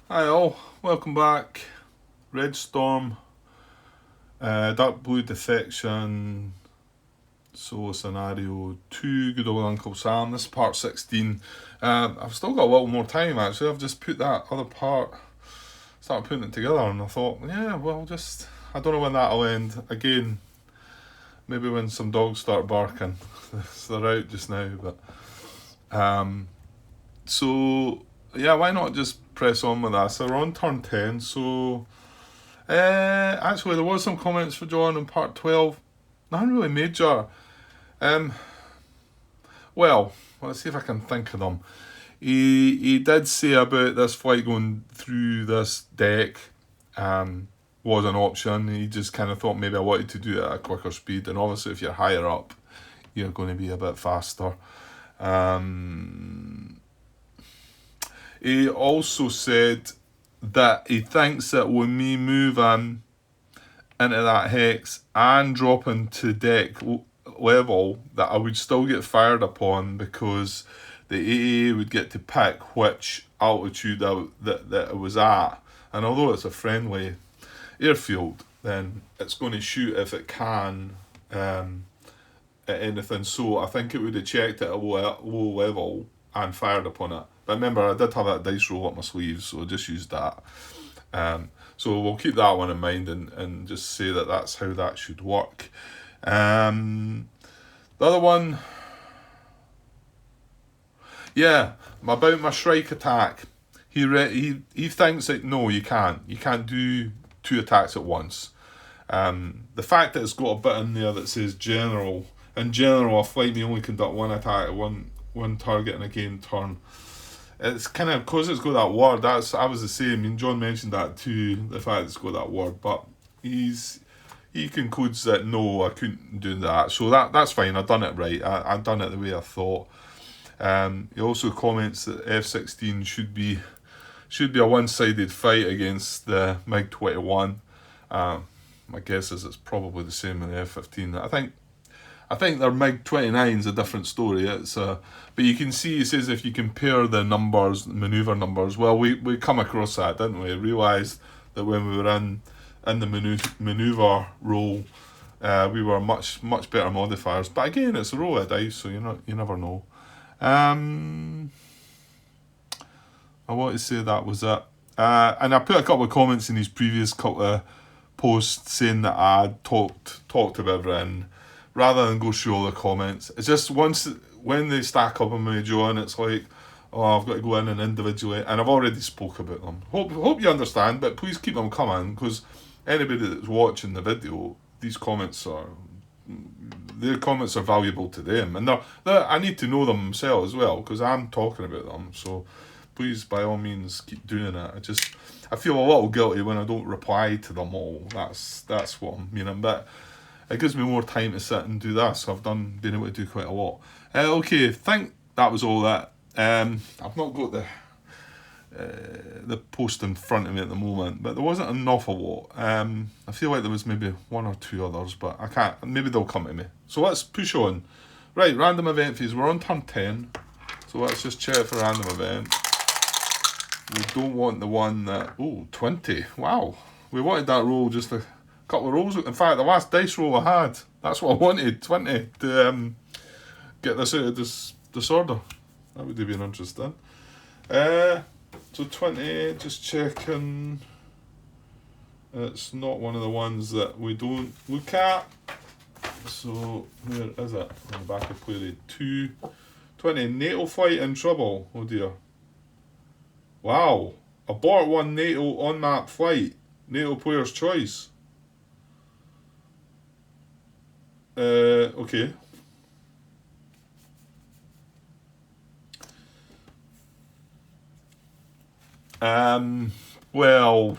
Hi all, welcome back. Red Storm, Dark Blue Defection, Solo Scenario 2, Good Old Uncle Sam. This is part 16. I've still got a little more time actually. I've just put that other part, started putting it together, and I thought, yeah, well, I don't know when that'll end. Again, maybe when some dogs start barking. So they're out just now, but. So, yeah, why not just press on with that? So we're on turn 10, so actually, there was some comments for John in part 12. Nothing really major. Um, well, let's see if I can think of them. He did say about this flight going through this deck was an option. He just kind of thought maybe I wanted to do it at a quicker speed. And obviously, if you're higher up, you're going to be a bit faster. He also said that he thinks that when we move in into that hex and drop into deck level, that I would still get fired upon because the AA would get to pick which altitude that it was at. And although it's a friendly airfield, then it's going to shoot if it can at anything. So I think it would have checked at a low level and fired upon it. But remember, I did have that dice roll up my sleeve, so I just used that. So we'll keep that one in mind and just say that that's how that should work. The other one, yeah, about my Shrike attack. He thinks that no, you can't. You can't do 2 attacks at once. The fact that it's got a bit in there that says general. In general, a flight may only conduct 1 attack at one target in a game turn. It's kind of because it's got that word. I was the same. I mean, John mentioned that too. The fact it's got that word, but he concludes that no, I couldn't do that. So that's fine. I've done it right. I've done it the way I thought. He also comments that F-16 should be a one-sided fight against the MiG-21. My guess is it's probably the same in the F-15. I think their MiG-29 is a different story. But you can see, he says, if you compare the numbers, manoeuvre numbers, well, we come across that, didn't we? Realised that when we were in the manoeuvre role, we were much better modifiers. But again, it's a roll of dice, so you never know. I want to say that was it. And I put a couple of comments in his previous couple of posts saying that I talked about everything, rather than go through all the comments. It's just when they stack up on me, John, it's like, oh, I've got to go in and individually, and I've already spoke about them. Hope you understand, but please keep them coming, because anybody that's watching the video, their comments are valuable to them, and I need to know them themselves as well, because I'm talking about them. So please, by all means, keep doing it. I feel a little guilty when I don't reply to them all. That's what I'm meaning, but it gives me more time to sit and do that, so I've been able to do quite a lot. Okay, I think that was all that. I've not got the post in front of me at the moment, but there wasn't an awful lot. I feel like there was maybe 1 or 2 others, but I can't. Maybe they'll come to me. So let's push on. Right, random event phase. We're on turn 10, so let's just check for random event. We don't want the one that 20. Wow, we wanted that roll just a couple of rolls. In fact, the last dice roll I had, that's what I wanted, 20, to get this out of this disorder. That would have been interesting. So 20, just checking. It's not one of the ones that we don't look at. So where is it? On the back of player 2. 20, NATO flight in trouble. Oh dear. Wow. Abort 1 NATO on-map flight. NATO player's choice. Okay. Well,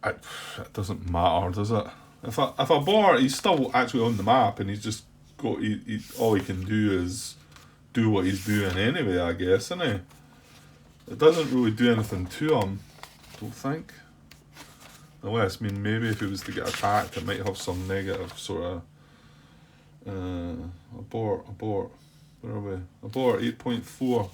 it doesn't matter, does it? If I abort, he's still actually on the map, and he's just got all he can do is do what he's doing anyway, I guess, isn't he? It doesn't really do anything to him, I don't think. Unless, maybe if he was to get attacked, it might have some negative sort of abort. Where are we? Abort 8.4.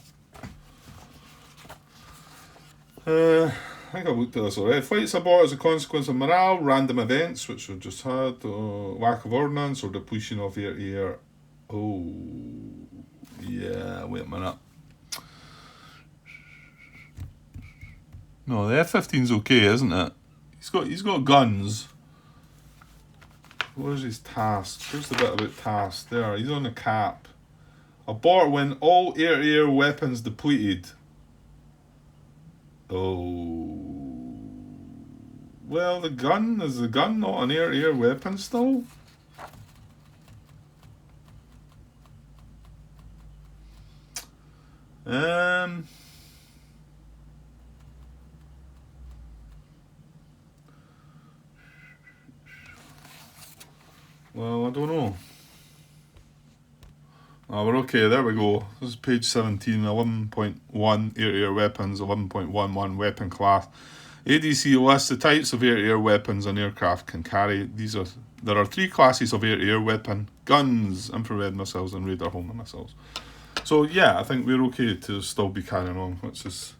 I think I looked at this already. Flights abort as a consequence of morale, random events, which we've just had, lack of ordnance, or depletion of air. Oh, yeah, wait a minute. No, the F-15's okay, isn't it? He's got guns. Where's his task? Where's the bit about task? There, he's on the cap. Abort when all air-to-air weapons depleted. Oh. Well, is the gun not an air-to-air weapon still? Well, I don't know. Oh, we're okay, there we go. This is page 17, 11.1 air-to-air weapons, 11.11 weapon class. ADC lists the types of air-to-air weapons an aircraft can carry. There are 3 classes of air-to-air weapon: guns, infrared missiles, and radar homing missiles. So yeah, I think we're okay to still be carrying on, which is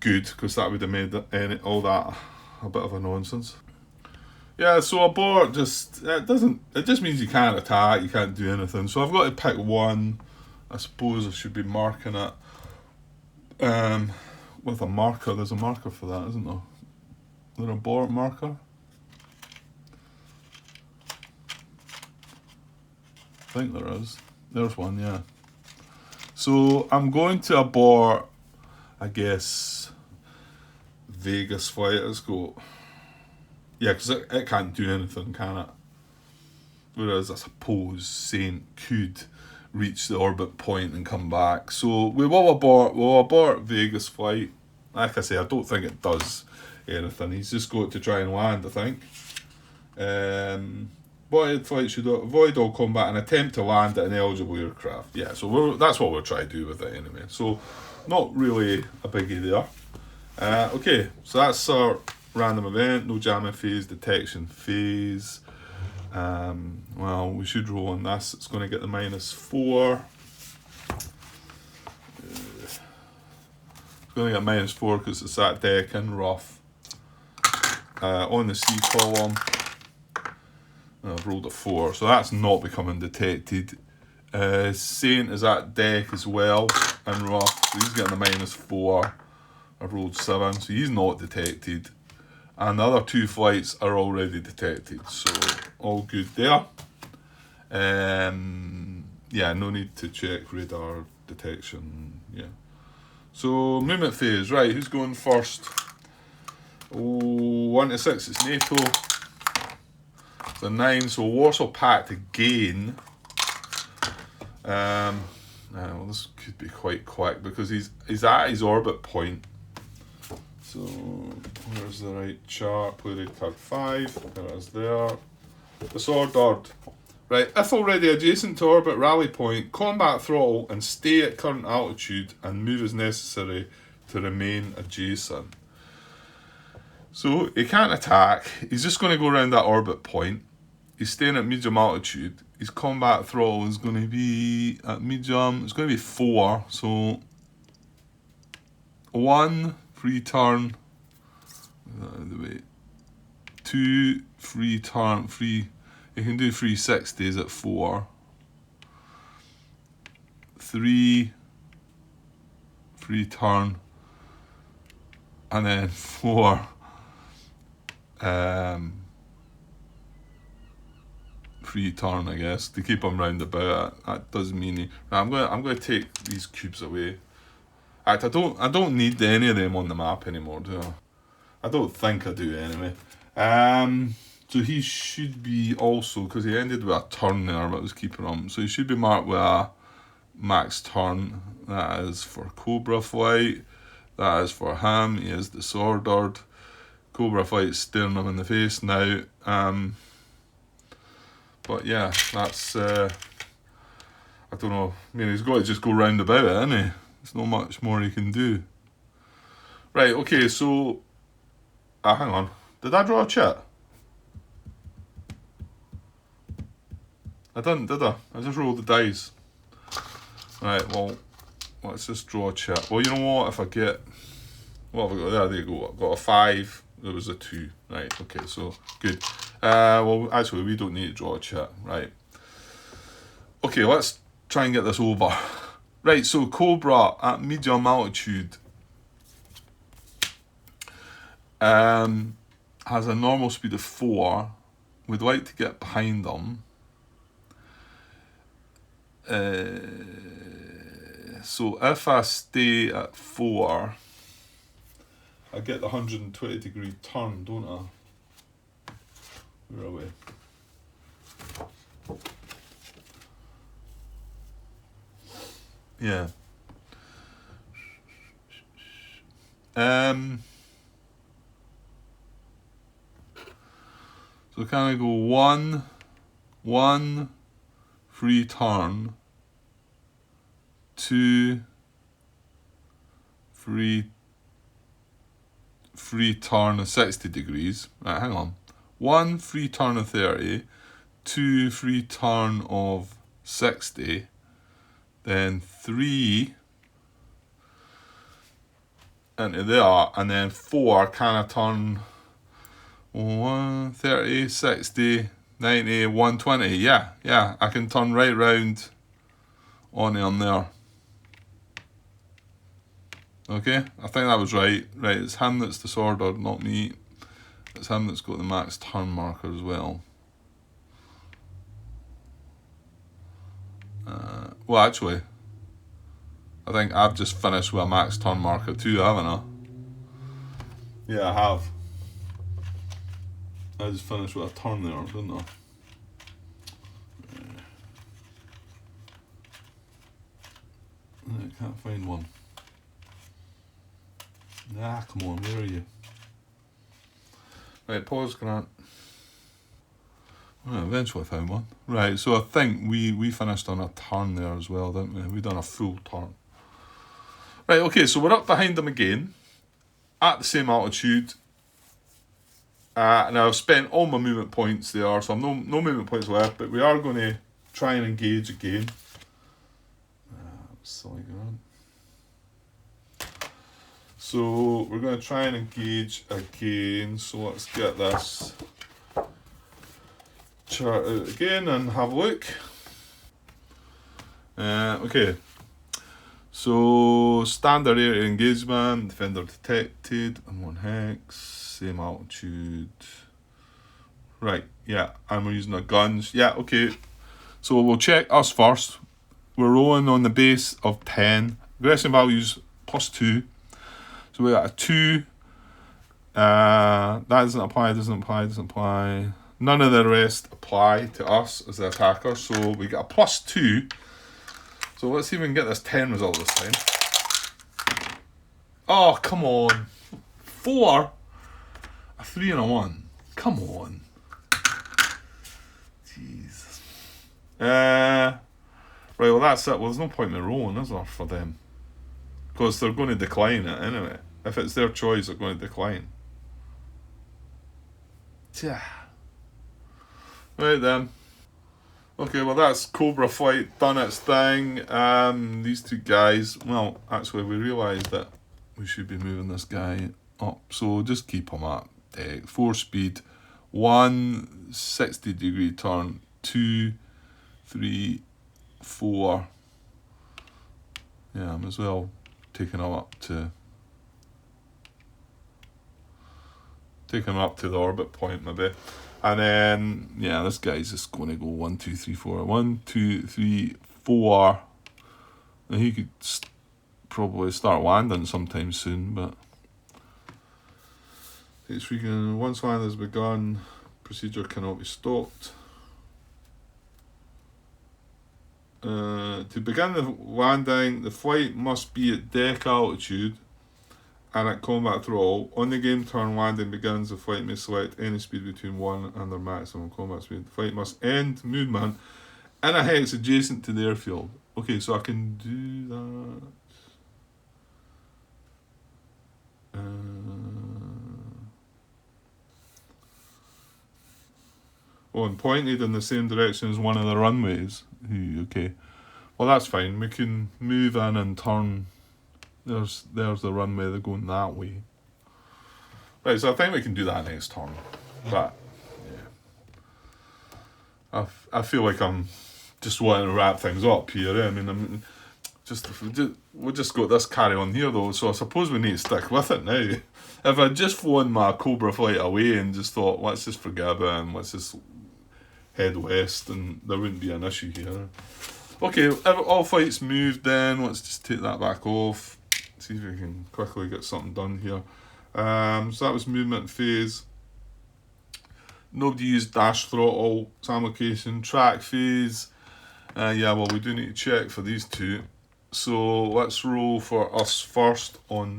good, because that would have made all that a bit of a nonsense. Yeah, so abort it just means you can't attack, you can't do anything. So I've got to pick one. I suppose I should be marking it with a marker. There's a marker for that, isn't there? Is there a abort marker? I think there is. There's one, yeah. So I'm going to abort, I guess, Vegas flight. Let's go. Yeah, because it can't do anything, can it? Whereas I suppose Saint could reach the orbit point and come back. So we'll abort Vegas flight. Like I say, I don't think it does anything. He's just got to try and land, I think. Boarded flight should avoid all combat and attempt to land at an eligible aircraft. Yeah, so that's what we're trying to do with it anyway. So not really a biggie there. Okay, so that's our random event, no jamming phase, detection phase. Well, we should roll on this. It's going to get the -4. It's going to get -4 because it's at deck and rough. On the C column, I've rolled a 4, so that's not becoming detected. Saint is at deck as well and rough, so he's getting a -4. I've rolled 7, so he's not detected. And the other 2 flights are already detected, so all good there. Yeah, no need to check radar detection. Yeah. So movement phase, right? Who's going first? 1 to 6 is NATO. The 9, so Warsaw Pact again. Well, this could be quite quick because he's at his orbit point. So where's the right chart? Play red card 5. There it is there. Disordered. Right, if already adjacent to orbit rally point, combat throttle and stay at current altitude and move as necessary to remain adjacent. So he can't attack. He's just going to go around that orbit point. He's staying at medium altitude. His combat throttle is going to be at medium. It's going to be 4. So 1 free turn. The way. 2 free turn. Free. You can do 360s at 4. 3 free turn. And then 4. Free turn, I guess, to keep him round about it. That does mean I'm going to take these cubes away. I don't need any of them on the map anymore, do I? I don't think I do anyway. So he should be also, because he ended with a turn there, but I was keeping him. So he should be marked with a max turn. That is for Cobra flight. That is for him. He is disordered. Cobra flight staring him in the face now. But yeah, that's I don't know. I mean, he's got to just go round about it, hasn't he? There's not much more he can do. Right, okay, so hang on. Did I draw a chit? I didn't, did I? I just rolled the dice. Right, well, let's just draw a chit. Well, you know what? If I get What have we got? There you go. I've got a 5. There was a 2. Right, okay, so good. Well, actually, we don't need to draw a chart. Right. Okay, let's try and get this over. Right, so Cobra at medium altitude has a normal speed of 4. We'd like to get behind them. So if I stay at 4, I get the 120 degree turn, don't I? Where are we? Yeah. So can I go 1 free turn, 2 free turn of 60 degrees. Right, hang on. 1 free turn of 30, 2 free turn of 60, then 3 into there, and then 4 can I turn 1, 30, 60, 90, 120. Yeah, I can turn right round on there. Okay, I think that was right. Right, it's him that's disordered, not me. It's him that's got the max turn marker as well. Well, actually, I think I've just finished with a max turn marker too, haven't I? Yeah, I have. I just finished with a turn there, didn't I? I can't find one. Ah, come on, where are you? Right, pause, Grant. Well, eventually I found one. Right, so I think we finished on a turn there as well, didn't we? We done a full turn. Right, okay, so we're up behind them again, at the same altitude. Now I've spent all my movement points there, so I've no movement points left, but we are going to try and engage again. Silly Grant. So we're going to try and engage again. So let's get this chart out again and have a look. Okay. So standard area engagement, defender detected, and 1 hex, same altitude. Right, yeah, and we're using our guns. Yeah, okay. So we'll check us first. We're rolling on the base of 10. Aggression values +2. So we got a 2. That doesn't apply. None of the rest apply to us as the attacker. So we got a +2. So let's see if we can get this 10 result this time. Oh, come on. 4? A 3 and a 1. Come on. Jesus. Right, well that's it. Well, there's no point in rolling, is there, for them? Because they're going to decline it anyway. If it's their choice, they're going to decline. Yeah. Right then. Okay, well that's Cobra Flight done its thing. These two guys, well, actually we realised that we should be moving this guy up. So just keep him at deck. 4 speed, 1 60 degree turn, 2, 3, 4. Yeah, I might as well taking him up to the orbit point maybe. And then, yeah, this guy's just going to go 1, 2, 3, 4. 1, 2, 3, 4. And he could probably start landing sometime soon, but it's freaking. Once landing has begun, procedure cannot be stopped. To begin the landing, the flight must be at deck altitude and at combat throttle. On the game turn landing begins, the flight may select any speed between 1 and their maximum combat speed. The flight must end movement in a hex adjacent to the airfield. Okay, so I can do that. And pointed in the same direction as one of the runways. Okay. Well, that's fine. We can move in and turn There's the runway, they're going that way. Right, so I think we can do that next turn. But, yeah. I feel like I'm just wanting to wrap things up here. I mean, we just got this carry on here though, so I suppose we need to stick with it now. If I'd just flown my Cobra flight away and just thought, let's just forget about it and let's just head west, and there wouldn't be an issue here. Okay, all flights moved then, let's just take that back off. See if we can quickly get something done here. So that was movement phase. Nobody used dash throttle, SAM location, track phase. Yeah, well, we do need to check for these two. So let's roll for us first on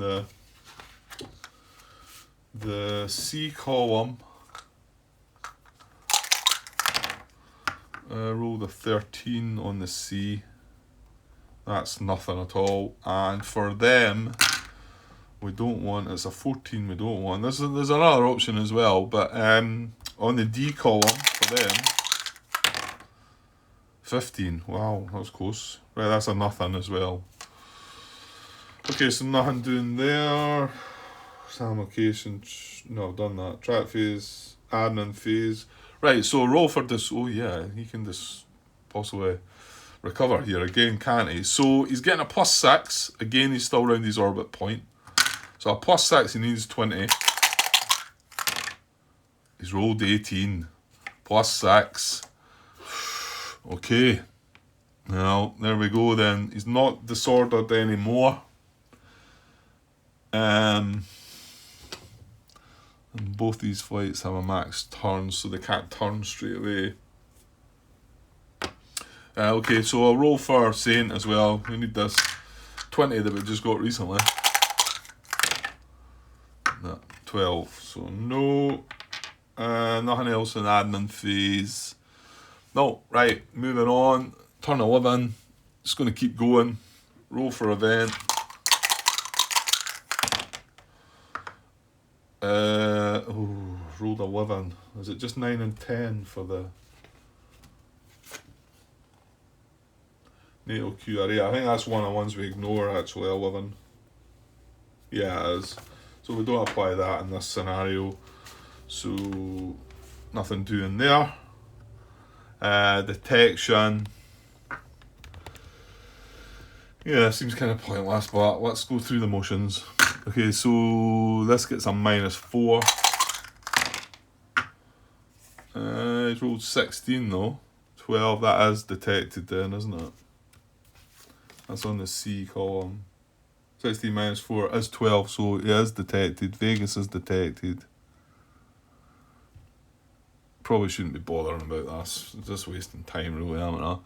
the C column. Roll the 13 on the C. That's nothing at all. And for them, we don't want, it's a 14 we don't want. There's another option as well, but on the D column for them, 15. Wow, that was close. Right, that's a nothing as well. Okay, so nothing doing there. SAM location, no, I've done that. Track phase, admin phase. Right, so roll for this. Oh yeah, he can just possibly recover here again, can't he? So he's getting a +6. Again, he's still around his orbit point. So a +6, he needs 20. He's rolled 18. +6. Okay. Well, there we go then. He's not disordered anymore. And both these flights have a max turn, so they can't turn straight away. Okay, so I'll roll for Saint as well. We need this 20 that we just got recently. No, 12, so no. Nothing else in admin phase. No, right, moving on. Turn 11. Just going to keep going. Roll for event. Rolled 11. Is it just 9 and 10 for the NATO QRA? I think that's one of the ones we ignore actually, 11. Yeah, it is. So we don't apply that in this scenario. So nothing doing there. Detection. Yeah, seems kind of pointless, but let's go through the motions. Okay, so this gets a -4. It's rolled 16 though. 12, that is detected then, isn't it? That's on the C column. 16 -4 is 12, so it is detected. Vegas is detected. Probably shouldn't be bothering about this. Just wasting time really, am I?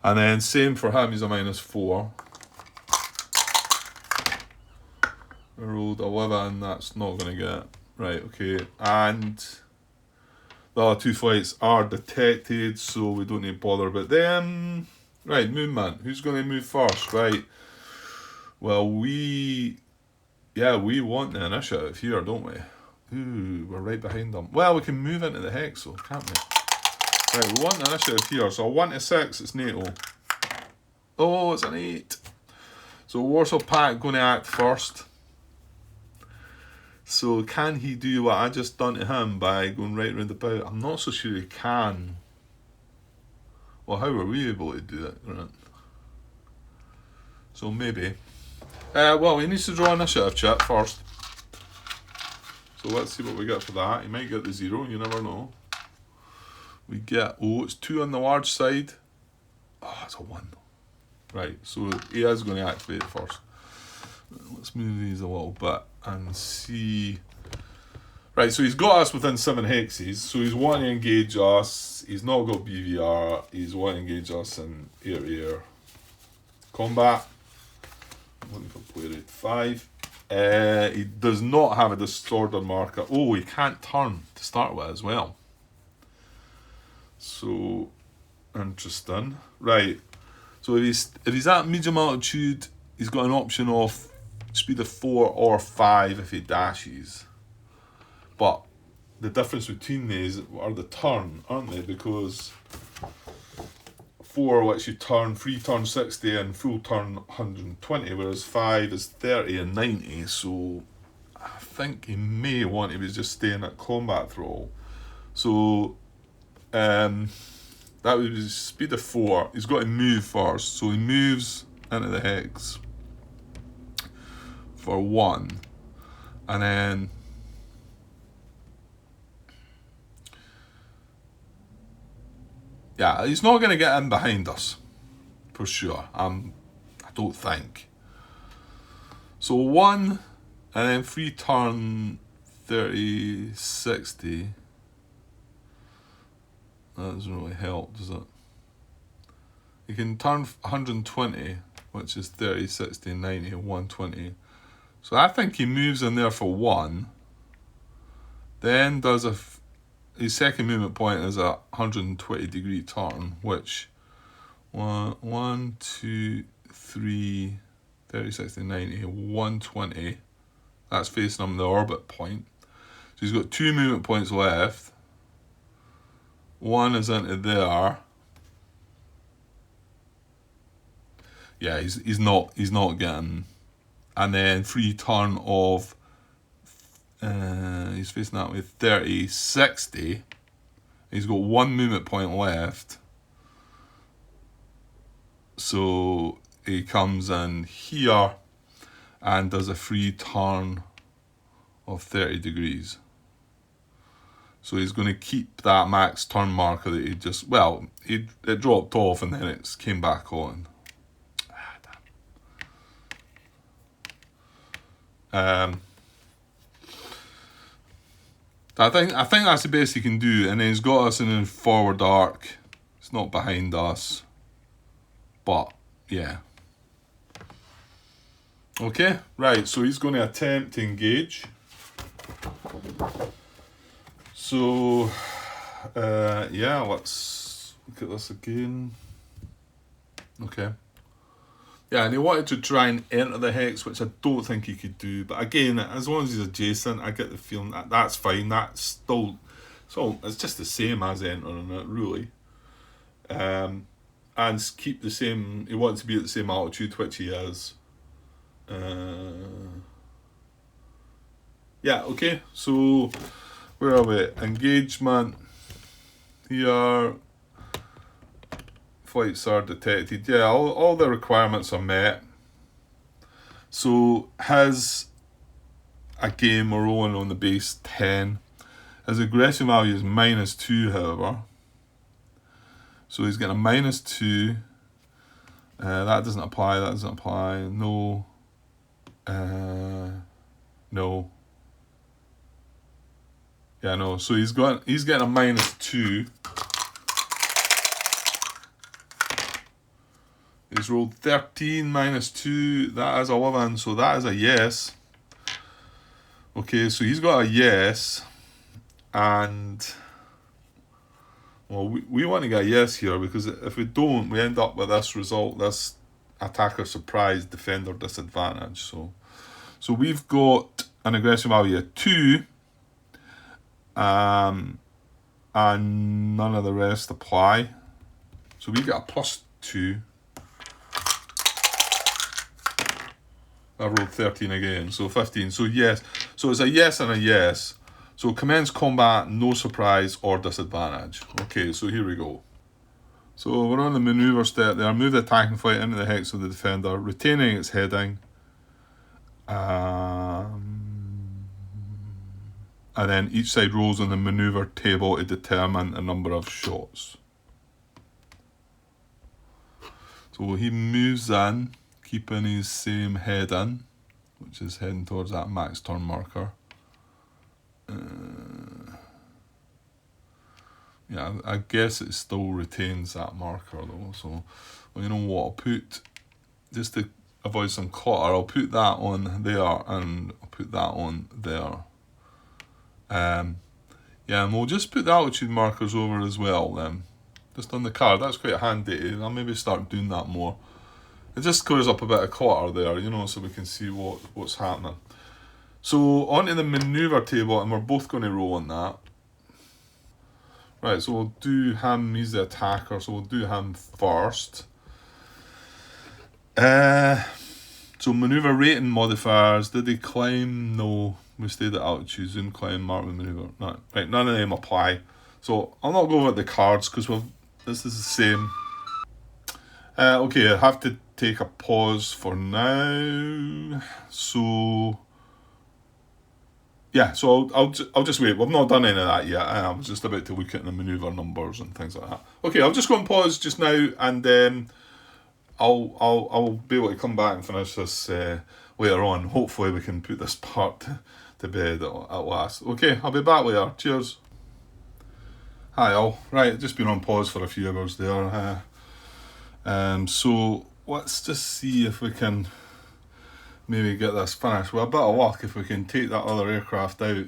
And then same for him, he's a -4. I rolled 11, that's not going to get... Right, okay. And the other two flights are detected, so we don't need to bother about them. Right, movement. Who's going to move first? Right. Well, we want the initiative here, don't we? Ooh, we're right behind them. Well, we can move into the hex, though, can't we? Right, we want the initiative here. So 1 to 6, it's NATO. Oh, it's an 8. So Warsaw Pact going to act first. So can he do what I just done to him by going right round about? I'm not so sure he can. Well, how were we able to do it? Right. So maybe. Well, he needs to draw initiative chip first. So let's see what we get for that. He might get the 0, you never know. We get, oh, it's 2 on the large side. Oh, it's a 1. Right, so he is going to activate it first. Let's move these a little bit and see. Right, so he's got us within 7 hexes. So he's wanting to engage us. He's not got BVR. He's wanting to engage us in air-to-air combat. I'm looking for play rate 5. He does not have a disordered marker. Oh, he can't turn to start with as well. So interesting. Right. So if he's at medium altitude, he's got an option of speed of 4 or 5 if he dashes. But the difference between these are the turn, aren't they? Because 4 lets you turn free turn 60 and full turn 120, whereas 5 is 30 and 90. So I think he may want to be just staying at combat throttle. So that would be speed of 4. He's got to move first, so he moves into the hex for 1, and then yeah, he's not going to get in behind us for sure. I don't think. So 1, and then free turn 30, 60. That doesn't really help, does it? You can turn 120, which is 30, 60, 90, 120. So I think he moves in there for 1. Then does his second movement point is a 120 degree turn, which 1, 2, 3, 30, 60, 90, 120. That's facing him the orbit point. So he's got 2 movement points left. 1 is into there. Yeah, he's not getting. And then free turn of he's facing that with 30, 60. He's got 1 movement point left. So he comes in here and does a free turn of 30 degrees. So he's going to keep that max turn marker that he just, well, it dropped off and then it came back on. I think that's the best he can do, and then he's got us in a forward arc. It's not behind us, but yeah. Okay, right. So he's going to attempt to engage. So yeah, let's look at this again. Okay. Yeah, and he wanted to try and enter the hex, which I don't think he could do. But again, as long as he's adjacent, I get the feeling that that's fine. That's still, so it's just the same as entering it, really. And keep the same. He wants to be at the same altitude, which he is. Yeah. Okay. So where are we? Engagement. Here. Flights are detected. Yeah, all the requirements are met. So his, again, we're rolling on the base 10. His aggression value is -2, however. So he's getting a -2. That doesn't apply. That doesn't apply. No. No. Yeah, no. So he's getting a -2. He's rolled 13 -2. That is 11. So that is a yes. Okay, so he's got a yes. And well, we want to get a yes here, because if we don't, we end up with this result, this attacker surprise, defender disadvantage. So we've got an aggression value of 2. And none of the rest apply. So we get a +2. I rolled 13 again, so 15. So yes, so it's a yes and a yes. So commence combat, no surprise or disadvantage. Okay, so here we go. So we're on the maneuver step there. Move the attacking flight into the hex of the defender, retaining its heading. And then each side rolls on the maneuver table to determine the number of shots. So he moves in, keeping his same head in, which is heading towards that max turn marker. Yeah, I guess it still retains that marker though. So, well, you know what, I'll put, just to avoid some clutter, I'll put that on there and I'll put that on there. Yeah, and we'll just put the altitude markers over as well then. Just on the card, that's quite handy. I'll maybe start doing that more. It just clears up a bit of clutter there, you know, so we can see what's happening. So onto the maneuver table, and we're both going to roll on that. Right, so we'll do him, he's the attacker, so we'll do him first. So maneuver rating modifiers, did he climb? No. We stayed at altitude, zoom, climb, mark with maneuver. No. Right, none of them apply. So I'll not go over the cards because this is the same. Okay, I have to take a pause for now. So yeah, so I'll just wait. We've not done any of that yet. I was just about to look at the maneuver numbers and things like that. Okay, I'll just go and pause just now, and then I'll be able to come back and finish this later on. Hopefully we can put this part to bed at last. Okay, I'll be back later. Cheers. Hi all. Right, just been on pause for a few hours there. So let's just see if we can maybe get this finished. With a bit of luck, if we can take that other aircraft out.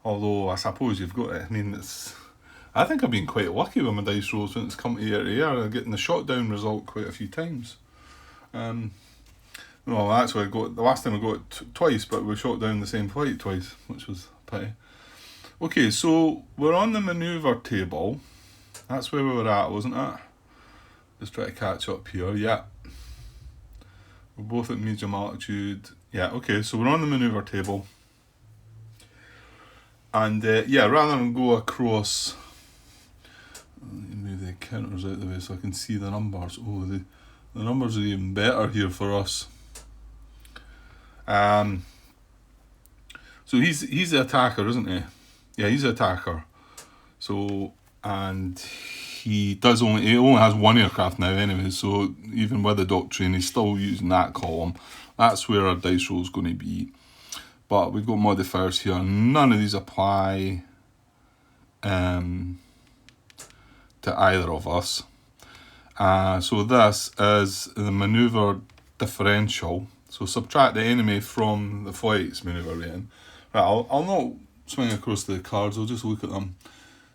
Although I suppose you've got it. I mean, I think I've been quite lucky with my dice rolls when it's come to air to air. I'm getting the shot down result quite a few times. Well, actually, the last time I got it twice, but we shot down the same flight twice, which was a pity. Okay, so we're on the manoeuvre table. That's where we were at, wasn't it? Just try to catch up here. Yeah. We're both at medium altitude. Yeah, okay, so we're on the manoeuvre table. And yeah, rather than go across, let me move the counters out of the way so I can see the numbers. Oh, the numbers are even better here for us. So he's the attacker, isn't he? Yeah, he's the attacker. So, and he only has one aircraft now anyway, so even with the doctrine, he's still using that column. That's where our dice roll is going to be. But we've got modifiers here. None of these apply to either of us. So this is the maneuver differential. So subtract the enemy from the flight's maneuver rating. Right, I'll not swing across the cards, I'll just look at them.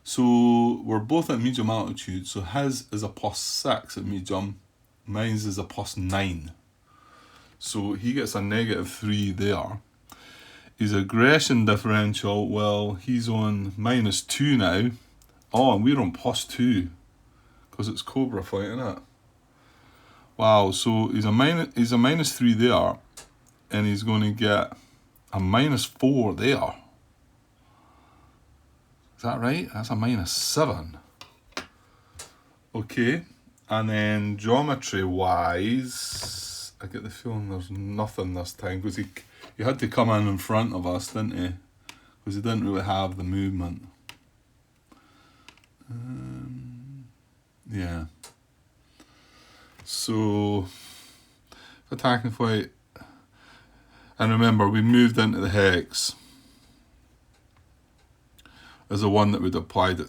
So we're both at medium altitude, so his is a +6 at medium, mine's is a +9. So he gets a -3 there. His aggression differential, well, he's on -2 now. Oh, and we're on +2, because it's Cobra flight, isn't it? Wow, so he's a -3 there, and he's going to get a -4 there. Is that right? That's a -7. Okay, and then geometry wise, I get the feeling there's nothing this time, because he had to come in front of us, didn't he? Because he didn't really have the movement. Yeah. So, attacking flight, and remember we moved into the hex as the one that we'd applied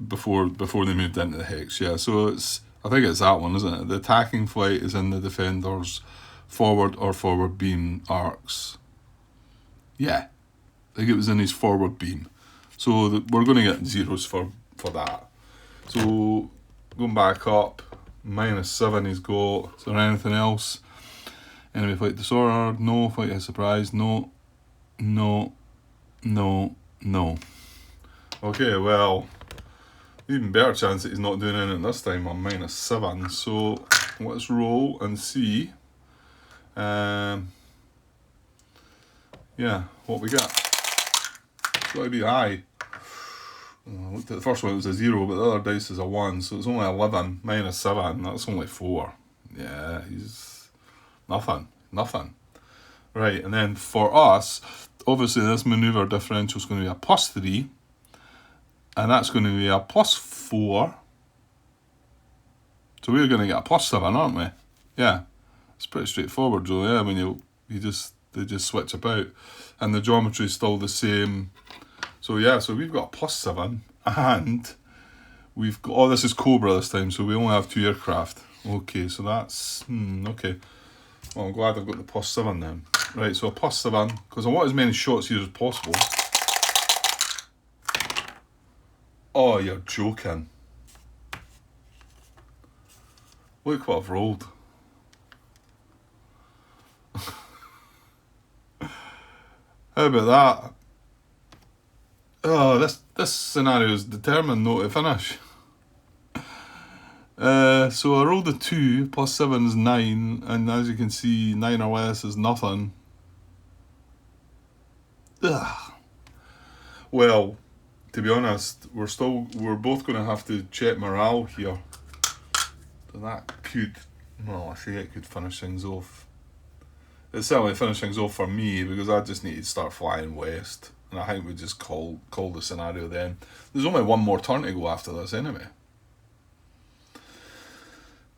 before they moved into the hex. Yeah, so I think it's that one, isn't it? The attacking flight is in the defender's forward or forward beam arcs. Yeah, I think it was in his forward beam. So we're going to get zeros for that. So going back up, -7 he's got. Is there anything else? Enemy flight disorder, no. Flight of surprise, no. No, no, no. Okay, well, even better chance that he's not doing anything this time on -7. So let's roll and see. Yeah, what we got. It's got to be high. I looked at the first one, it was a 0, but the other dice is a 1, so it's only 11 -7. That's only 4. Yeah, he's nothing. Right, and then for us, obviously this maneuver differential is going to be a +3, and that's going to be a +4. So we're going to get a +7, aren't we? Yeah, it's pretty straightforward, Joe. Yeah, when they just switch about, and the geometry is still the same. So yeah, so we've got a +7, and we've got, this is Cobra this time, so we only have 2 aircraft. Okay, so that's, okay. Well, I'm glad I've got the +7 then. Right, so a +7, because I want as many shots here as possible. Oh, you're joking. Look what I've rolled. How about that? Oh, this scenario is determined not to finish. So I rolled a 2, plus 7 is 9, and as you can see, 9 or less is nothing. Ugh. Well, to be honest, we're both going to have to check morale here. So that could, well, I say it could finish things off. It's certainly finish things off for me, because I just need to start flying west. And I think we just call the scenario then. There's only one more turn to go after this anyway.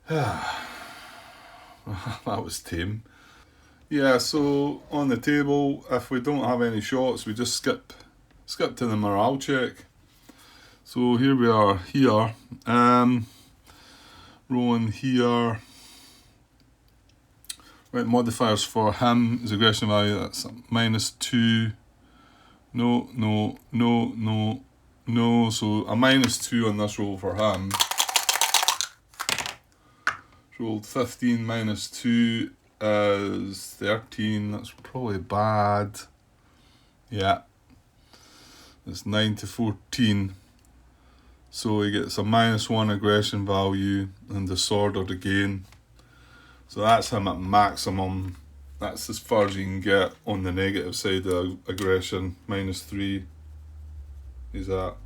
That was tame. Yeah, so on the table, if we don't have any shots, we just skip to the morale check. So here we are here. Rolling here. Right, modifiers for him, his aggression value, that's -2. No. So a -2 on this roll for him. Rolled 15 -2 is 13. That's probably bad. Yeah. It's 9 to 14. So he gets a -1 aggression value and disordered again. So that's him at maximum. That's as far as you can get on the negative side of aggression. -3. He's at.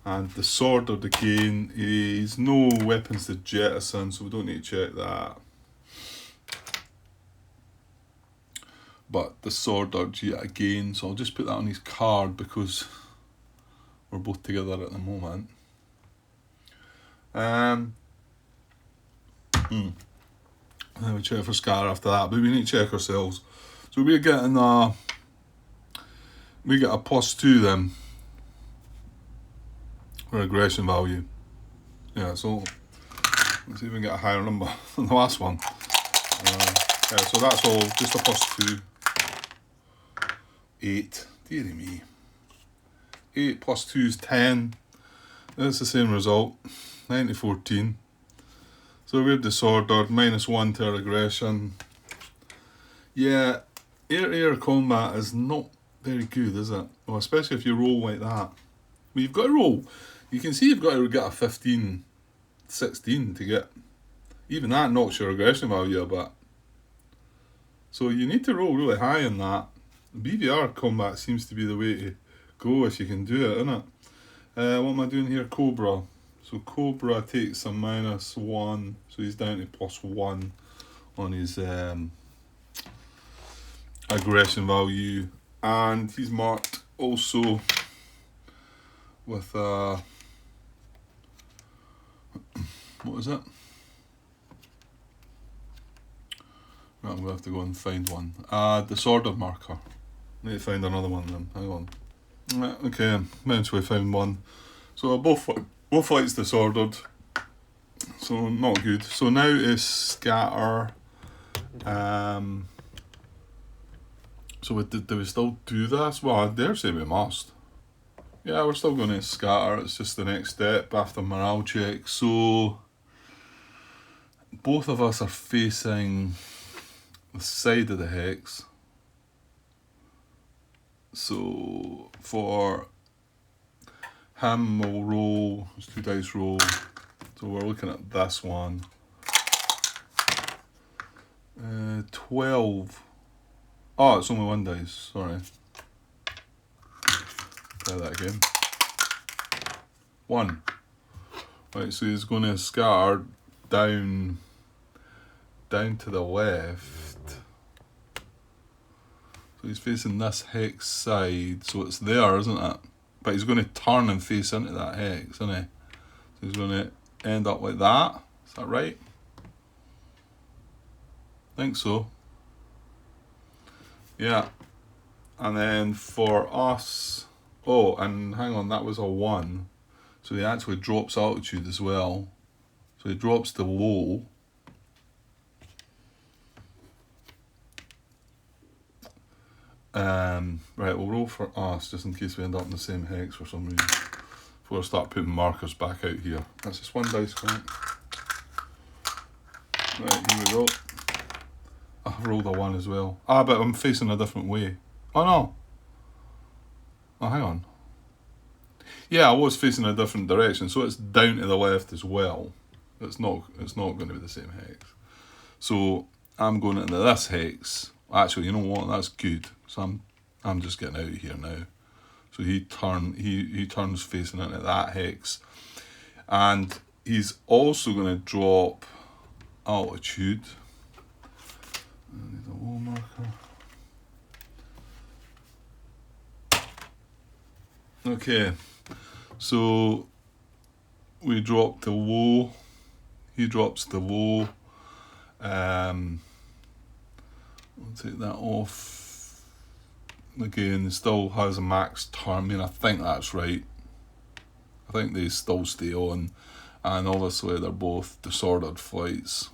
And disordered again. He's no weapons to jettison, so we don't need to check that. But disordered yet again, so I'll just put that on his card because we're both together at the moment. Then we check for scar after that, but we need to check ourselves. So we're getting we get a +2 then for aggression value. Yeah, so let's see if we can get a higher number than the last one. Yeah, so that's all just a +2. 8. Dearie me. 8 plus 2 is 10. That's the same result. 9 to 14. So we're disordered. -1 to our aggression. Yeah, air-to-air combat is not very good, is it? Well, especially if you roll like that. Well, you've got to roll. You can see you've got to get a 15, 16 to get. Even that knocks your aggression value a bit. So you need to roll really high in that. BVR combat seems to be the way to go if you can do it, innit? What am I doing here? Cobra. So Cobra takes a -1, so he's down to +1 on his aggression value, and he's marked also with what is it? Right, I'm going to have to go and find one. Disordered marker. I need to find another one then. Hang on. Okay, eventually found one. So both flights disordered. So not good. So now is scatter. So do we still do this? Well, I dare say we must. Yeah, we're still going to scatter. It's just the next step after morale check. So both of us are facing the side of the hex. So for him, we'll roll, it's 2 dice roll. So we're looking at this one. 12. Oh, it's only 1 dice, sorry. Try that again. 1. Right, so he's going to scatter down to the left. So he's facing this hex side, so it's there, isn't it? But he's going to turn and face into that hex, isn't he? So he's going to end up like that. Is that right? I think so. Yeah. And then for us... Oh, and hang on, that was a 1. So he actually drops altitude as well. So he drops to low. Right, we'll roll for us just in case we end up in the same hex for some reason. Before I start putting markers back out here. That's just 1 dice, right? Right, here we go. I rolled a 1 as well. Ah, but I'm facing a different way. Oh no. Oh, hang on. Yeah, I was facing a different direction, so it's down to the left as well. It's not going to be the same hex. So I'm going into this hex. Actually, you know what? That's good. So I'm just getting out of here now. So he turns facing into that hex, and he's also going to drop altitude. I need a wall marker. Okay, so we drop the low. He drops the low. I'll take that off. Again, it still has a max turn. I mean, I think that's right. I think they still stay on, and obviously they're both disordered flights.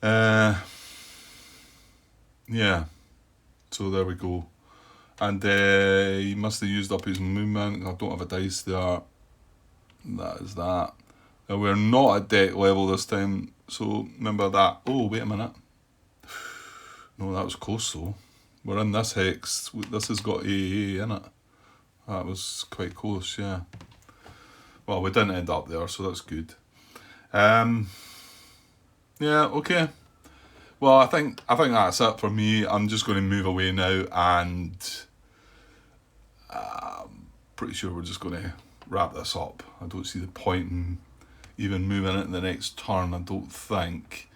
Yeah. So there we go. And he must have used up his movement. I don't have a dice there. That is that. And we're not at deck level this time, so remember that. Oh, wait a minute. No, that was close though. We're in this hex. This has got AA in it. That was quite close, yeah. Well, we didn't end up there, so that's good. Yeah, okay. Well, I think that's it for me. I'm just going to move away now, and I'm pretty sure we're just going to wrap this up. I don't see the point in even moving it in the next turn, I don't think.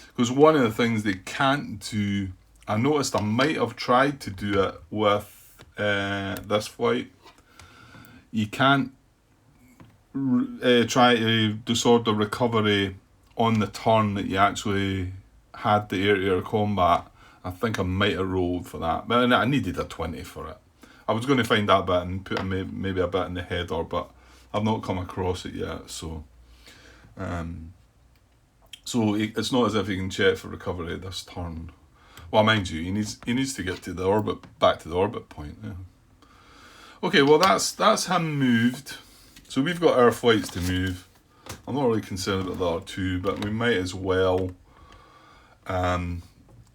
Because one of the things they can't do, I noticed I might have tried to do it with this flight. You can't try to disorder recovery on the turn that you actually had the air-to-air combat. I think I might have rolled for that, but I needed a 20 for it. I was going to find that bit and put maybe a bit in the header, but I've not come across it yet, so it's not as if he can check for recovery this turn. Well, mind you, he needs to get to the orbit, back to the orbit point. Yeah. Okay, well that's him moved. So we've got our flights to move. I'm not really concerned about the other two, but we might as well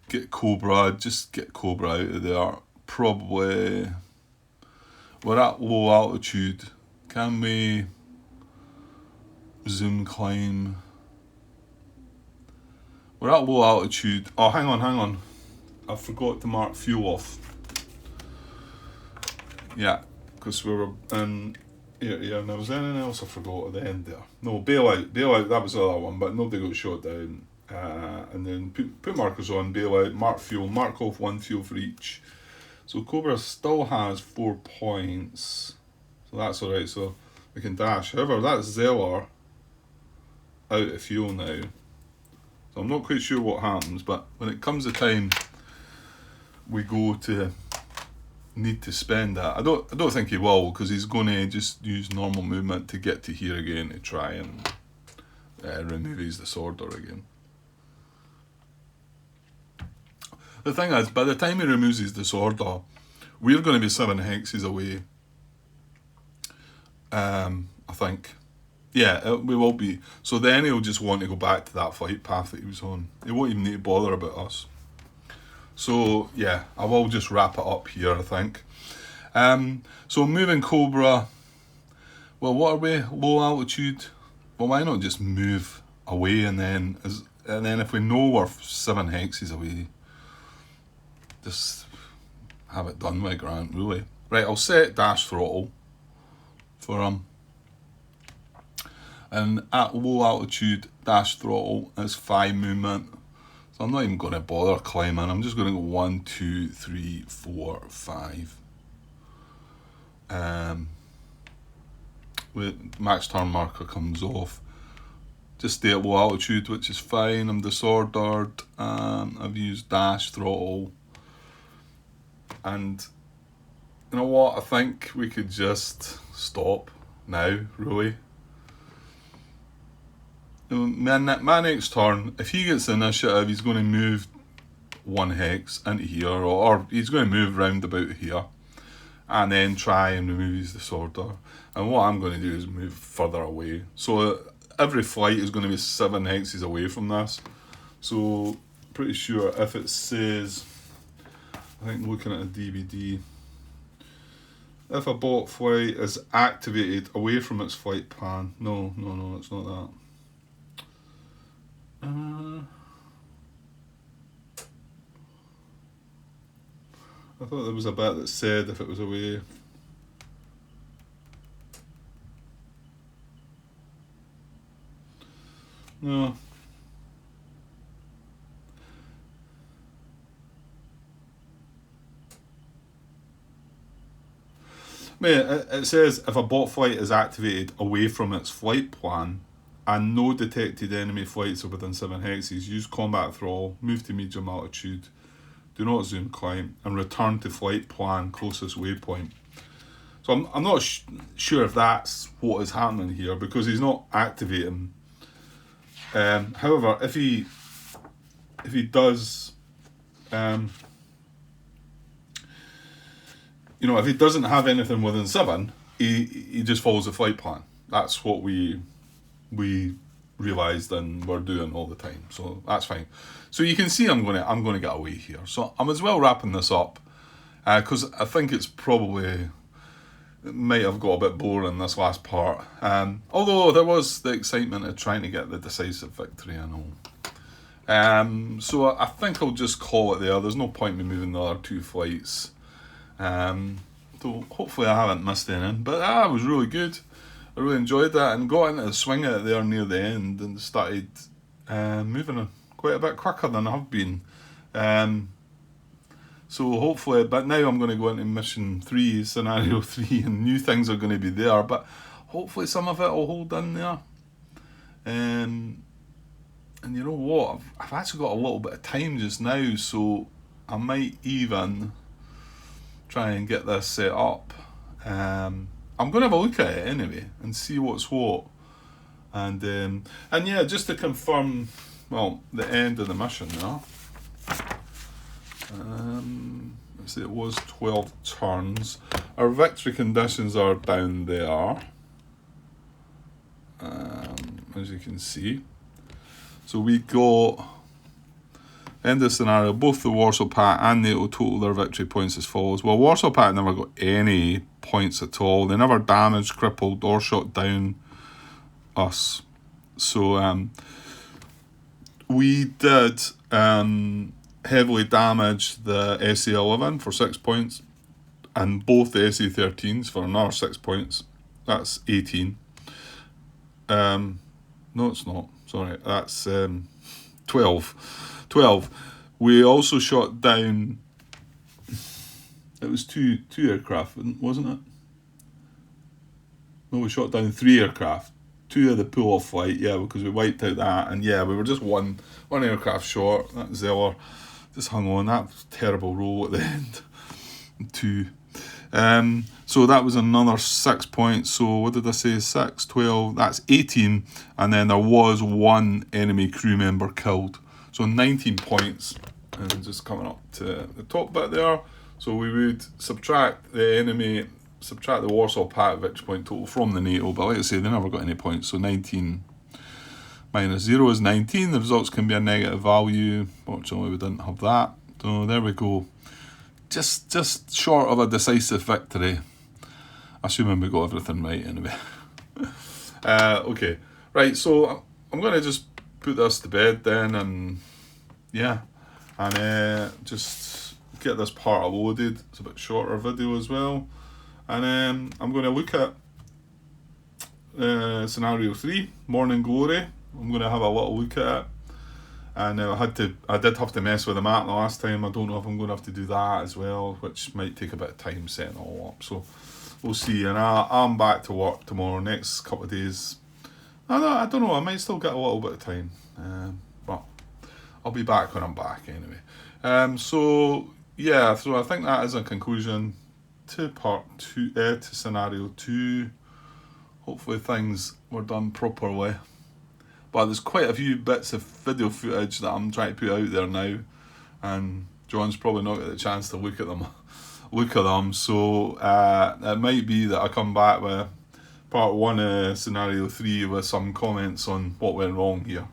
get Cobra. Just get Cobra out of there. Probably we're at low altitude. Can we zoom climb? We're at low altitude. Oh, hang on. I forgot to mark fuel off. Yeah, because we were in air, and there was anything else I forgot at the end there. No, bailout, that was the other one, but nobody got shot down. And then put markers on, bailout, mark fuel, mark off 1 fuel for each. So Cobra still has 4 points. So that's alright, so we can dash. However, that's Zeller out of fuel now. So I'm not quite sure what happens, but when it comes to time we go to need to spend that. I don't think he will, because he's going to just use normal movement to get to here again to try and remove his disorder again. The thing is, by the time he removes his disorder, we're going to be 7 hexes away. I think. Yeah, we will be. So then he'll just want to go back to that flight path that he was on. He won't even need to bother about us. So yeah, I will just wrap it up here, I think. So moving Cobra. Well, what are we? Low altitude. Well, why not just move away and then if we know we're 7 hexes away, just have it done with, Grant, really. Right, I'll set dash throttle for him. And at low altitude, dash throttle is 5 movement. So I'm not even going to bother climbing. I'm just going to go 1, 2, 3, 4, 5. With max turn marker comes off. Just stay at low altitude, which is fine. I'm disordered. I've used dash throttle. And you know what? I think we could just stop now, really. My next turn, if he gets the initiative, he's going to move 1 hex into here, or he's going to move round about here, and then try and remove his disorder. And what I'm going to do is move further away. So every flight is going to be 7 hexes away from this. So pretty sure if it says, I think looking at a DBD, if a bot flight is activated away from its flight plan, no, it's not that. I thought there was a bit that said if it was away. No. Mate, it says if a bot flight is activated away from its flight plan and no detected enemy flights are within 7 hexes, use combat thrall, move to medium altitude, do not zoom climb, and return to flight plan closest waypoint. So I'm not sure if that's what is happening here, because he's not activating. However, if he does, if he doesn't have anything within 7, he just follows the flight plan. That's what we realised and we're doing all the time. So that's fine. So you can see I'm gonna get away here. So I'm as well wrapping this up, because I think it might have got a bit boring this last part. Although there was the excitement of trying to get the decisive victory and all. So I think I'll just call it there. There's no point in me moving the other 2 flights. So hopefully I haven't missed anything, but that was really good. I really enjoyed that and got into the swing of it there near the end and started moving quite a bit quicker than I have been. So hopefully, but now I'm going to go into mission 3, scenario 3, and new things are going to be there, but hopefully some of it will hold in there. And you know what, I've actually got a little bit of time just now, so I might even try and get this set up. I'm going to have a look at it anyway and see what's what. And yeah, just to confirm, well, the end of the mission now. Let's see, it was 12 turns. Our victory conditions are down there, as you can see. So we got, in this scenario, both the Warsaw Pact and NATO total their victory points as follows. Well, Warsaw Pact never got any points at all. They never damaged, crippled, or shot down us. So we did heavily damage the SA-11 for 6 points, and both the SA-13s for another 6 points. That's 18. No, it's not. Sorry, that's 12. 12. We also shot down, it was two aircraft, wasn't it? No, we shot down 3 aircraft. 2 of the pull-off flight, yeah, because we wiped out that, and yeah, we were just one aircraft short. That Zeller just hung on. That was a terrible roll at the end. 2. So that was another 6 points. So what did I say? 6, 12, that's 18. And then there was 1 enemy crew member killed. So 19 points. And just coming up to the top bit there. So we would subtract the Warsaw Pact victory point total from the NATO. But like I say, they never got any points. So 19 minus 0 is 19. The results can be a negative value. Fortunately, we didn't have that. So there we go. Just short of a decisive victory. Assuming we got everything right anyway. Okay, right, so I'm going to just put this to bed then, and yeah, and just get this part uploaded. It's a bit shorter video as well. And I'm going to look at scenario 3, Morning Glory. I'm going to have a little look at it. And I did have to mess with the map the last time. I don't know if I'm going to have to do that as well, which might take a bit of time setting it all up. So we'll see. And I'm back to work tomorrow, next couple of days. I don't know, I might still get a little bit of time. But I'll be back when I'm back anyway. So yeah, so I think that is a conclusion to part 2, to scenario 2. Hopefully things were done properly. But there's quite a few bits of video footage that I'm trying to put out there now, and John's probably not got the chance to look at them. So it might be that I come back with part 1 scenario 3 with some comments on what went wrong here.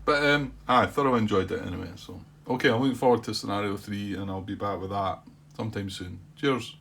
But I thoroughly enjoyed it anyway. So okay, I'm looking forward to scenario 3, and I'll be back with that sometime soon. Cheers.